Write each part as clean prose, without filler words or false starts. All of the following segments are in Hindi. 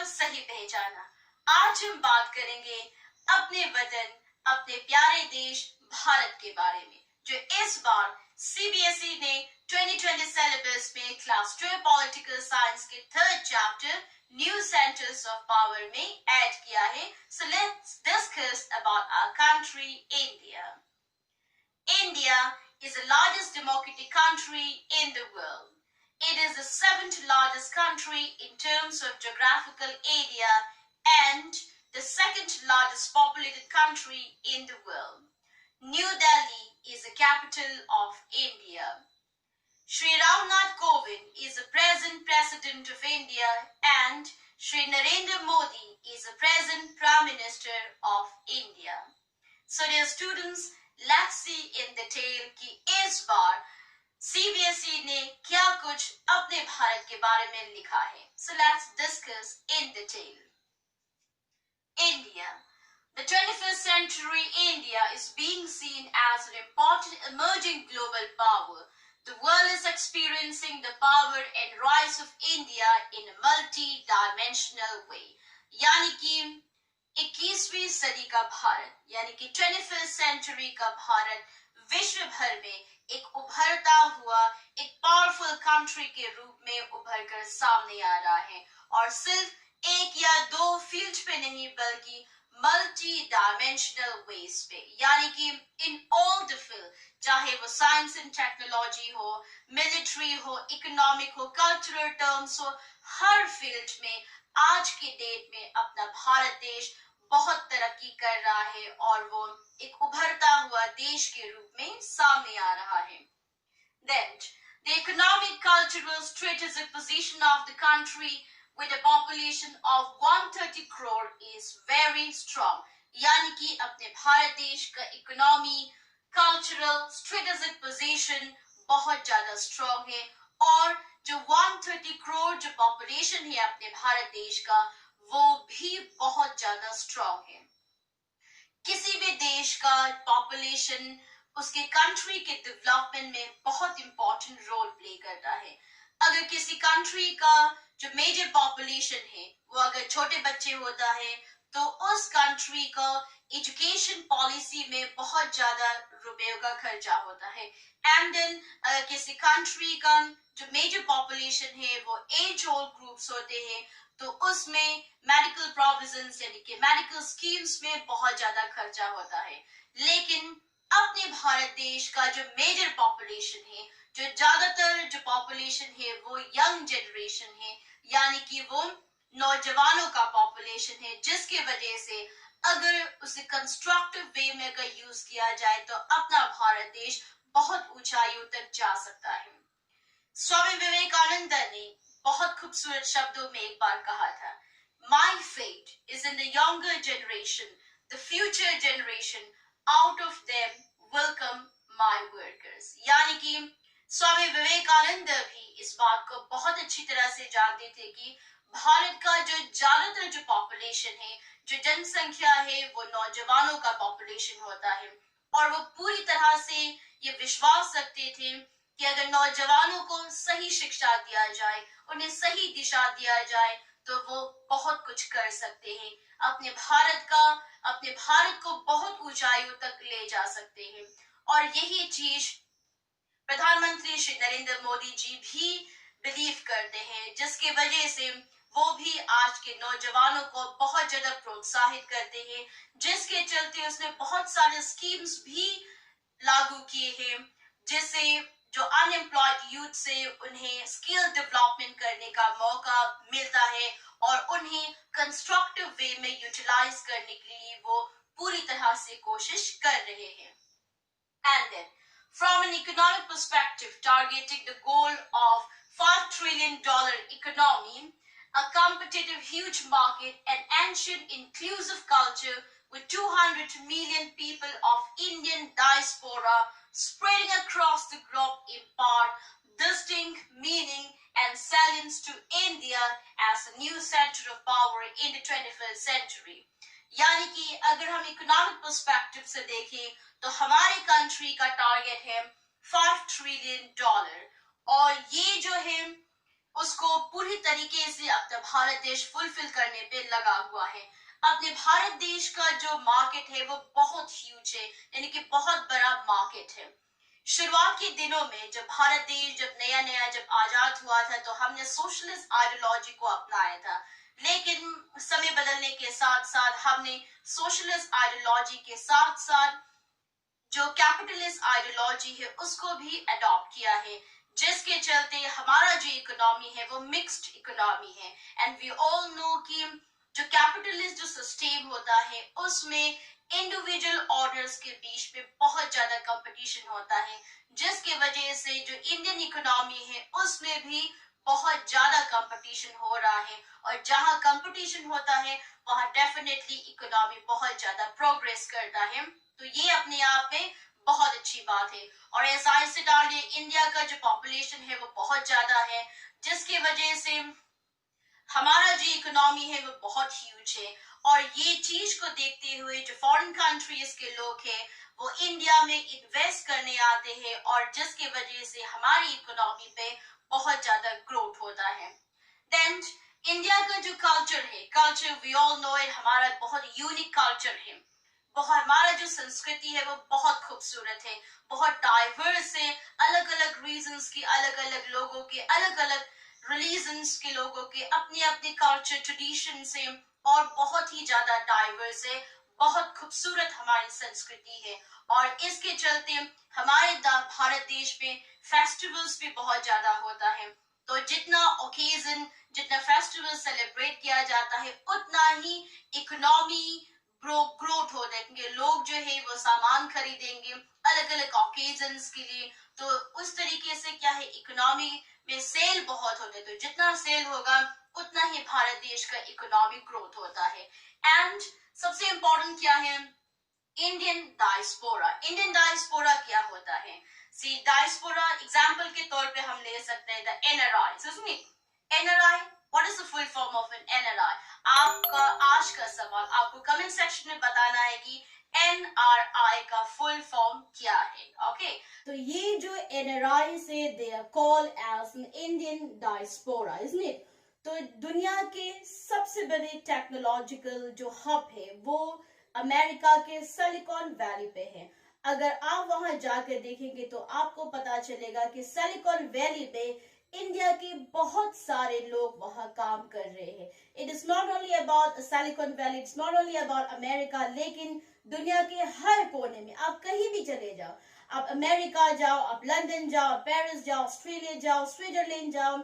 सही पहचाना। आज हम बात करेंगे अपने वतन, अपने प्यारे देश भारत के बारे में, जो इस बार सीबीएसई ने 2020 सिलेबस में क्लास 12 पॉलिटिकल साइंस के third chapter new centres of power में ऐड किया है। So let's discuss about our country India. India is the largest democratic country in the world. It is the seventh largest country in terms of geographical area and the second largest populated country in the world. New Delhi is the capital of India. Shri Ramnath Kovind is the present President of India and Shri Narendra Modi is the present Prime Minister of India. So dear students, let's see in detail कि इस बार सीबीएसई ने क्या कुछ अपने भारत के बारे में लिखा है. So let's discuss in detail. India. The 21st century India is being seen as an important emerging global power. The world is experiencing the power and rise of India in a multi-dimensional way. यानी कि 21वीं सदी का भारत यानी कि 21st सेंचुरी का भारत विश्व भर में एक उभरता हुआ एक पावरफुल कंट्री के रूप में उभर कर सामने आ रहा है, और सिर्फ एक या दो फील्ड पे नहीं बल्कि मल्टी डायमेंशनल वेज पे, यानी कि इन ऑल द फील्ड, चाहे वो साइंस एंड टेक्नोलॉजी हो, मिलिट्री हो, इकोनॉमिक हो, कल्चरल टर्म्स हो, हर फील्ड में आज के डेट में अपना भारत देश बहुत तरक्की कर रहा है और वो एक उभरता हुआ देश के रूप में सामने आ रहा है. Then, the economic, cultural, strategic position of the country with a population of 130 crore is very strong. यानी कि अपने भारत देश का इकोनॉमी, कल्चरल, स्ट्रेटेजिक पोजीशन बहुत ज्यादा स्ट्रॉन्ग है, और जो 130 करोड़ जो पॉपुलेशन है अपने भारत देश का, वो भी बहुत ज्यादा स्ट्रॉन्ग है. किसी भी देश का पॉपुलेशन उसके कंट्री के डेवलपमेंट में बहुत इंपॉर्टेंट रोल प्ले करता है. अगर किसी कंट्री का जो मेजर पॉपुलेशन है वो अगर छोटे बच्चे होता है तो उस कंट्री का एजुकेशन पॉलिसी में बहुत ज्यादा रुपयों का खर्चा होता है. एंड देन अगर किसी कंट्री का जो मेजर पॉपुलेशन है वो एज ओल्ड ग्रुप्स होते हैं तो उसमें मेडिकल प्रोविजंस यानी कि मेडिकल स्कीम्स में बहुत ज्यादा खर्चा होता है. लेकिन अपने भारत देश का जो मेजर पॉपुलेशन है, जो ज्यादातर जो पॉपुलेशन है वो यंग जनरेशन है, यानी कि वो नौजवानों का पॉपुलेशन है, जिसकी वजह से अगर उसे कंस्ट्रक्टिव वे में अगर यूज किया जाए तो अपना भारत देश बहुत ऊंचाइयों तक जा सकता है. स्वामी विवेकानंद ने बहुत खूबसूरत शब्दों में एक बार कहा था, My fate is in the younger generation, the future generation, out of them will come my workers. यानी कि स्वामी विवेकानंद भी इस बात को बहुत अच्छी तरह से जानते थे कि भारत का जो ज्यादातर जो पॉपुलेशन है, जो जनसंख्या है, वो नौजवानों का पॉपुलेशन होता है, और वो पूरी तरह से ये विश्वास रखते थे कि अगर नौजवानों को सही शिक्षा दिया जाए, उन्हें सही दिशा दिया जाए तो वो बहुत कुछ कर सकते हैं, अपने भारत को बहुत ऊंचाइयों तक ले जा सकते हैं. और यही चीज प्रधानमंत्री श्री नरेंद्र मोदी जी भी बिलीव करते हैं, जिसकी वजह से वो भी आज के नौजवानों को बहुत ज्यादा प्रोत्साहित करते हैं, जिसके चलते उसने बहुत सारे स्कीम्स भी लागू किए हैं, जिससे जो अनएम्प्लॉयड यूथ से उन्हें स्किल डेवलपमेंट करने का मौका मिलता है और उन्हें कंस्ट्रक्टिव वे में यूटिलाइज करने के लिए वो पूरी तरह से कोशिश कर रहे हैं. And then, from an economic perspective, targeting the goal of $5 trillion economy, a competitive huge market, an ancient inclusive culture with 200 million people of Indian diaspora spreading across the globe impart distinct meaning and salience to India as a new center of power in the 21st century. यानी कि अगर हम इकोनॉमिक पर्सपेक्टिव से देखें तो हमारी कंट्री का टारगेट है $5 ट्रिलियन, और ये जो है उसको पूरी तरीके से अपना भारत देश फुलफिल करने पे लगा हुआ है। अपने भारत देश का जो मार्केट है वो बहुत ह्यूज है, यानी कि बहुत बड़ा मार्केट है। शुरुआत के दिनों में जब भारत देश जब नया नया जब आजाद हुआ था तो हमने सोशलिस्ट आइडियोलॉजी को अपनाया था, लेकिन समय बदलने के साथ साथ हमने सोशलिस्ट आइडियोलॉजी के साथ साथ जो कैपिटलिस्ट आइडियोलॉजी है उसको भी अडॉप्ट किया है, जिसके चलते हमारा जो इकोनॉमी है वो मिक्स्ड इकोनॉमी है। एंड वी ऑल नो कि जो कैपिटलिस्ट जो सिस्टम होता है उसमें इंडिविजुअल ऑर्डर्स के बीच में बहुत ज्यादा कंपटीशन होता है, जिसकी वजह से जो इंडियन इकोनॉमी है उसमें भी बहुत ज्यादा कंपटीशन हो रहा है। और जहां कंपटीशन होता है वहां डेफिनेटली इकोनॉमी बहुत ज्यादा प्रोग्रेस करता है। तो ये अपने आप में बहुत अच्छी बात है। और ऐसा से डालिए इंडिया का जो पॉपुलेशन है वो बहुत ज्यादा है, जिसकी वजह से हमारा जो इकोनॉमी है वो बहुत ह्यूज है। और ये चीज को देखते हुए जो फॉरेन कंट्रीज के लोग हैं वो इंडिया में इन्वेस्ट करने आते हैं, और जिसकी वजह से हमारी इकोनॉमी पे बहुत ज्यादा ग्रोथ होता है। देन इंडिया का जो कल्चर है, culture we all know it, हमारा बहुत यूनिक कल्चर है। बहुत हमारा जो संस्कृति है वो बहुत खूबसूरत है, बहुत डाइवर्स है। अलग अलग रीजन्स की, अलग अलग लोगों के, अलग अलग रिलीजन्स के लोगों के अपने अपने कल्चर ट्रेडिशन से, और बहुत ही ज्यादा डाइवर्स है। बहुत खूबसूरत हमारी संस्कृति है। और इसके चलते हमारे भारत देश में फेस्टिवल्स भी बहुत ज्यादा होता है। तो जितना ओकेजन, जितना फेस्टिवल सेलिब्रेट किया जाता है उतना ही इकोनॉमी ग्रोथ हो जाएंगे। लोग जो है वो सामान खरीदेंगे अलग अलग ओकेजन्स के लिए। तो उस तरीके से क्या है, इकोनॉमी में सेल बहुत होते हैं। तो जितना सेल होगा उतना ही भारत देश का इकोनॉमिक ग्रोथ होता है। एंड सबसे इंपॉर्टेंट क्या है, इंडियन डायस्पोरा। इंडियन डायस्पोरा क्या होता है? सी डायस्पोरा एग्जांपल के तौर पे हम ले सकते हैं the NRI. NRI, what is the full form of N NRI? आपका आज का सवाल आपको कमेंट सेक्शन में बताना है कि एनआरआई का फुल फॉर्म क्या है। ओके, तो ये जो एनआरआई से they are called as an Indian diaspora, isn't it? तो दुनिया के सबसे बड़े टेक्नोलॉजिकल जो हब है वो अमेरिका के सिलिकॉन वैली पे है। अगर आप वहां जाकर देखेंगे तो आपको पता चलेगा कि सिलिकॉन वैली पे इंडिया के बहुत सारे लोग वहां काम कर रहे हैं। It is not only about silicon valley, it's not only about America, लेकिन दुनिया के हर कोने में आप कहीं भी चले जाओ, आप अमेरिका जाओ, आप लंदन जाओ, पेरिस जाओ, ऑस्ट्रेलिया जाओ, स्विट्जरलैंड जाओ,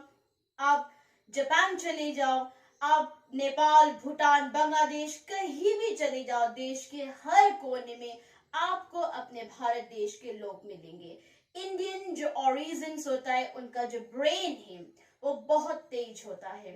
आप जापान चले जाओ, आप नेपाल, भूटान, बांग्लादेश, कहीं भी चले जाओ, देश के हर कोने में आपको अपने भारत देश के लोग मिलेंगे। इंडियन जो ओरिजिन्स होता है, उनका जो ब्रेन है वो बहुत तेज होता है।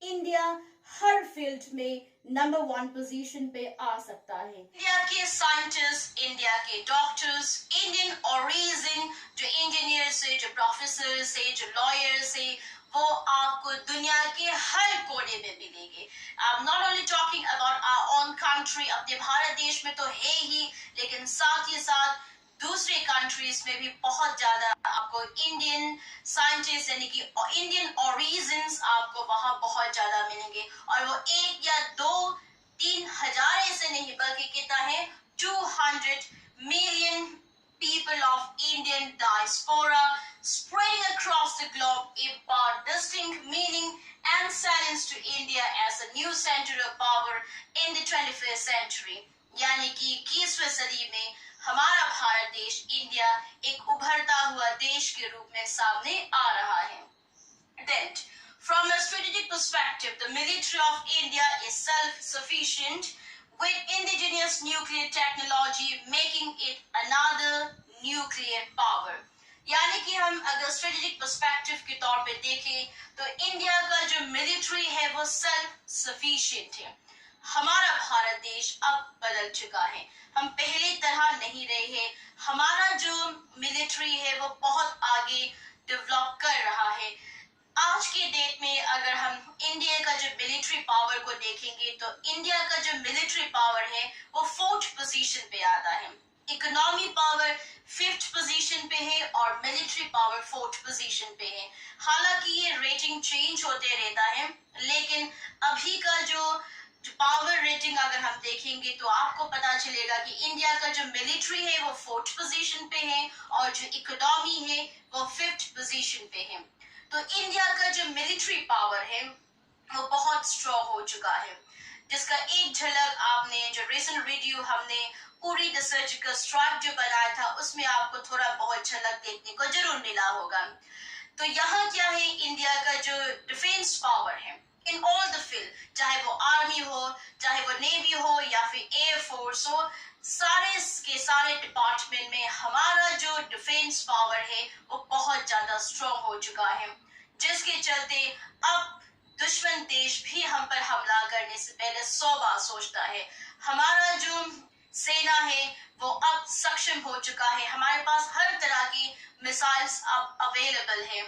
इंडिया हर फील्ड में नंबर 1 पोजीशन पे आ सकता है। इंडिया के साइंटिस्ट, इंडिया के डॉक्टर्स, इंडियन ओरिजिन जो इंजीनियर से, जो प्रोफेसर से, जो लॉयर से, वो आपको दुनिया के हर कोने में मिलेंगे। I am not only talking about our own country, अपने भारत देश में तो है ही, लेकिन साथ ही साथ दूसरे कंट्रीज में भी बहुत ज्यादा आपको इंडियन साइंटिस्ट यानी कि इंडियन ओरिजिन्स आपको वहां बहुत ज्यादा मिलेंगे। और वो एक या दो तीन हजार ऐसे नहीं बल्कि कितना है, 200 million people of Indian diaspora spreading across the globe impart distinct meaning and silence to India as a new center of power in the 21st century। यानी कि 21वीं सदी में हमारा भारत देश इंडिया एक उभरता हुआ देश के रूप में सामने आ रहा है। Then, from a strategic perspective, the military of India is self-sufficient with indigenous nuclear technology making it another nuclear power। यानी कि हम अगर स्ट्रेटेजिक पर्सपेक्टिव के तौर पे देखें तो इंडिया का जो मिलिट्री है वो सेल्फ सफिशिएंट है। हमारा भारत देश अब बदल चुका है, हम पहले तरह नहीं रहे हैं। हमारा जो मिलिट्री है वो बहुत आगे डेवलप कर रहा है। आज के डेट में अगर हम इंडिया का जो मिलिट्री पावर को देखेंगे तो इंडिया का जो मिलिट्री पावर है वो 4th पोजीशन पे आता है। इकोनॉमी पावर 5th पोजीशन पे है और मिलिट्री पावर 4th पोजीशन पे है। हालांकि ये रेटिंग चेंज होते रहता है, लेकिन अभी का जो पावर रेटिंग अगर हम देखेंगे तो आपको पता चलेगा कि इंडिया का जो मिलिट्री है वो 4th पोजीशन पे है और जो इकोनॉमी है वो 5th पोजीशन पे है। तो इंडिया का जो मिलिट्री पावर है वो बहुत स्ट्रॉन्ग हो चुका है, जिसका एक झलक आपने जो रिसेंट वीडियो हमने पूरी द सर्जिकल स्ट्राइक जो बनाया था उसमें आपको थोड़ा बहुत झलक देखने को जरूर मिला होगा। तो यहाँ क्या है, इंडिया का जो डिफेंस पावर है इन ऑल द फील्ड, चाहे वो आर्मी हो, चाहे वो नेवी हो या फिर एयर फोर्स हो, सारे के सारे डिपार्टमेंट में हमारा जो डिफेंस पावर है वो बहुत ज्यादा स्ट्रॉन्ग हो चुका है, जिसके चलते अब दुश्मन देश भी हम पर हमला करने से पहले 100 बार सोचता है। हमारा जो सेना है वो अब सक्षम हो चुका है, हमारे पास हर तरह की मिसाइल्स अब अवेलेबल है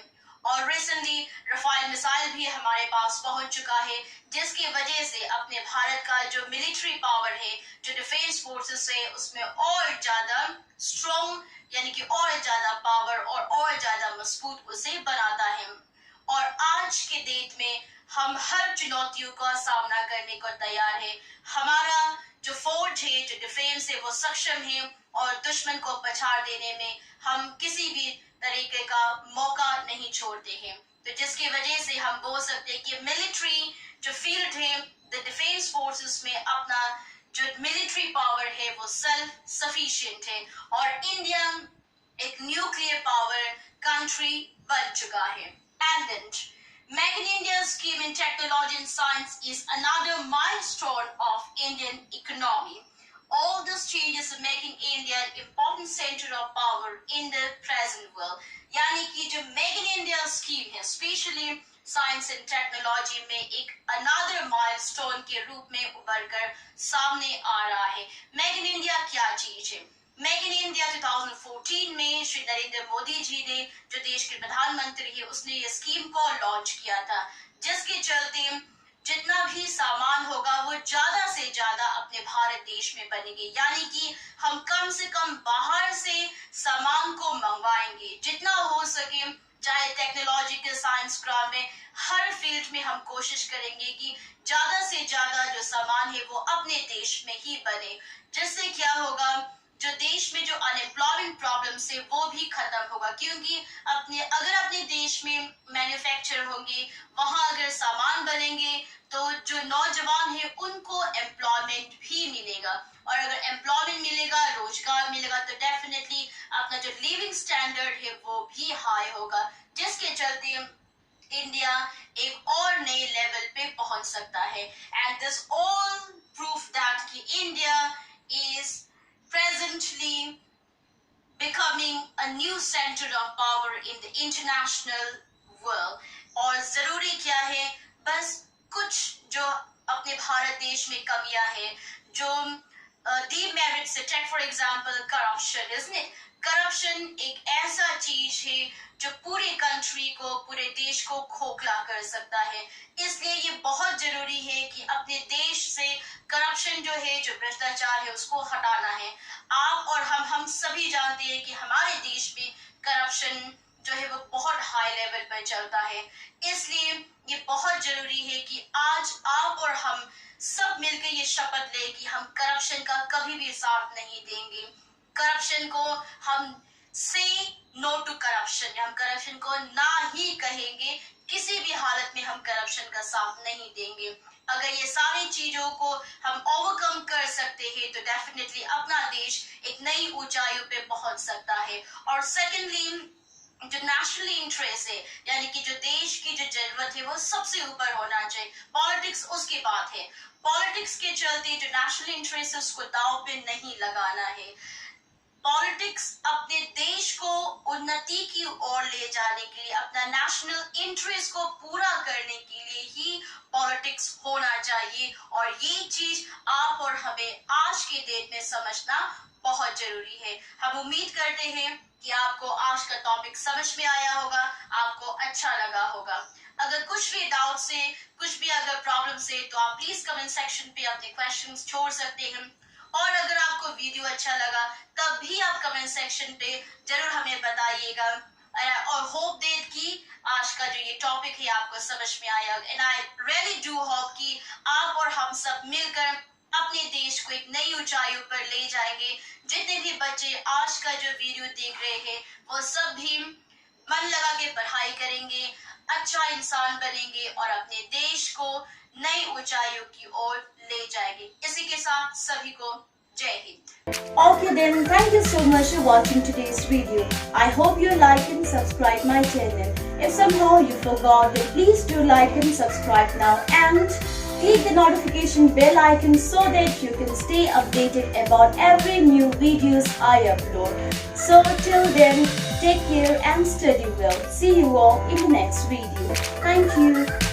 और रिसेंटली रफाल मिसाइल भी हमारे पास पहुंच चुका है, जिसकी वजह से अपने भारत का जो मिलिट्री पावर है, जो डिफेंस फोर्सेस है, उसमें और ज्यादा स्ट्रॉन्ग यानी कि और ज्यादा पावर और ज्यादा मजबूत उसे बनाता है। और आज के डेट में हम हर चुनौतियों का सामना करने को तैयार है। हमारा जो फोर्स है, जो डिफेंस है वो सक्षम है और दुश्मन को पछाड़ देने में हम किसी भी तरीके का मौका नहीं छोड़ते हैं। तो जिसकी वजह से हम बोल सकते हैं कि मिलिट्री जो फील्ड है, द डिफेंस फोर्सेस में अपना जो मिलिट्री पावर है वो सेल्फ सफिशिएंट है और इंडिया एक न्यूक्लियर पावर कंट्री बन चुका है। And then, Make in India scheme in technology and science is another milestone of Indian economy. All these changes are making India an important center of power in the present world. यानी कि जो मेक इन इंडिया स्कीम है, स्पेशली साइंस एंड टेक्नोलॉजी में एक अनदर माइलस्टोन के रूप में उभर कर सामने आ रहा है। मेक इन इंडिया क्या चीज है? मेक इन इंडिया 2014 में श्री नरेंद्र मोदी जी ने, जो देश के प्रधानमंत्री है, उसने ये स्कीम को लॉन्च किया था, जिसके चलते जितना भी सामान होगा वो ज्यादा से ज्यादा अपने भारत देश में बनेंगे, यानी कि हम कम से कम बाहर से सामान को मंगवाएंगे जितना हो सके। चाहे टेक्नोलॉजिकल साइंस क्राफ्ट में हर फील्ड में हम कोशिश करेंगे कि ज्यादा से ज्यादा जो सामान है वो अपने देश में ही बने, जिससे क्या होगा, जो देश में जो अनएम्प्लॉयमेंट प्रॉब्लम है वो भी खत्म होगा, क्योंकि अगर अपने देश में मैन्युफैक्चर होंगे, वहां अगर सामान बनेंगे तो जो नौजवान है उनको एम्प्लॉयमेंट भी मिलेगा और अगर एम्प्लॉयमेंट मिलेगा, रोजगार मिलेगा तो डेफिनेटली अपना जो लिविंग स्टैंडर्ड है वो भी हाई होगा, जिसके चलते इंडिया एक और नए लेवल पे पहुंच सकता है। And this all proof that कि India is presently becoming a new center of power in the international world। और जरूरी क्या है, बस कुछ जो अपने भारत देश में कमियां हैं, जो डीमेरिट से, टेक फॉर एग्जांपल करप्शन, इसमें करप्शन एक ऐसा चीज है जो पूरे कंट्री को, पूरे देश को खोखला कर सकता है। इसलिए ये बहुत जरूरी है कि अपने देश से करप्शन जो है, जो भ्रष्टाचार है, उसको हटाना है। आप और हम सभी जानते हैं कि हमारे देश में करप्शन जो है वो बहुत हाई लेवल पर चलता है। इसलिए ये बहुत जरूरी है कि आज आप और हम सब मिलकर ये शपथ ले कि हम करप्शन का कभी भी साथ नहीं देंगे। करप्शन को हम से नो टू करप्शन, हम करप्शन को ना ही कहेंगे, किसी भी हालत में हम करप्शन का साथ नहीं देंगे। अगर ये सारी चीजों को हम ओवरकम कर सकते हैं तो डेफिनेटली अपना देश एक नई ऊंचाइयों पे पहुंच सकता है। और सेकेंडली, जो नेशनल इंटरेस्ट है, यानी कि जो देश की जो जरूरत है वो सबसे ऊपर होना चाहिए, पॉलिटिक्स उसकी बात है। पॉलिटिक्स के चलते जो नेशनल इंटरेस्ट है उसको दांव पे नहीं लगाना है। पॉलिटिक्स अपने देश को उन्नति की ओर ले जाने के लिए, अपना नेशनल इंटरेस्ट को पूरा करने के लिए ही पॉलिटिक्स होना चाहिए और ये चीज आप और हमें आज के डेट में समझना बहुत जरूरी है। हम उम्मीद करते हैं कि आपको आज का टॉपिक समझ में आया होगा, आपको अच्छा लगा होगा। अगर कुछ भी डाउट से, कुछ भी अगर प्रॉब्लम से, तो आप प्लीज कमेंट सेक्शन पे अपने क्वेश्चंस छोड़ सकते हैं। और अगर आपको वीडियो अच्छा लगा तब भी आप कमेंट सेक्शन पे जरूर हमें बताइएगा। और होप दैट कि आज का जो ये टॉपिक है आपको समझ में आया, and I really do hope कि आप और हम सब मिलकर अपने देश को एक नई ऊंचाइयों पर ले जाएंगे। जितने भी बच्चे आज का जो वीडियो देख रहे हैं वो सब भी मन लगा के पढ़ाई करेंगे, अच्छा इंसान बनेंगे और अपने देश को नई ऊंचाइयों की ओर ले जाएंगे। इसी के साथ सभी को जय Hind. Okay then, thank you so much for watching today's video. I hope you like and subscribe my channel. If somehow you forgot, then please do like and subscribe now and click the notification bell icon so that you can stay updated about every new videos I upload. So till then, take care and study well. See you all in the next video. Thank you.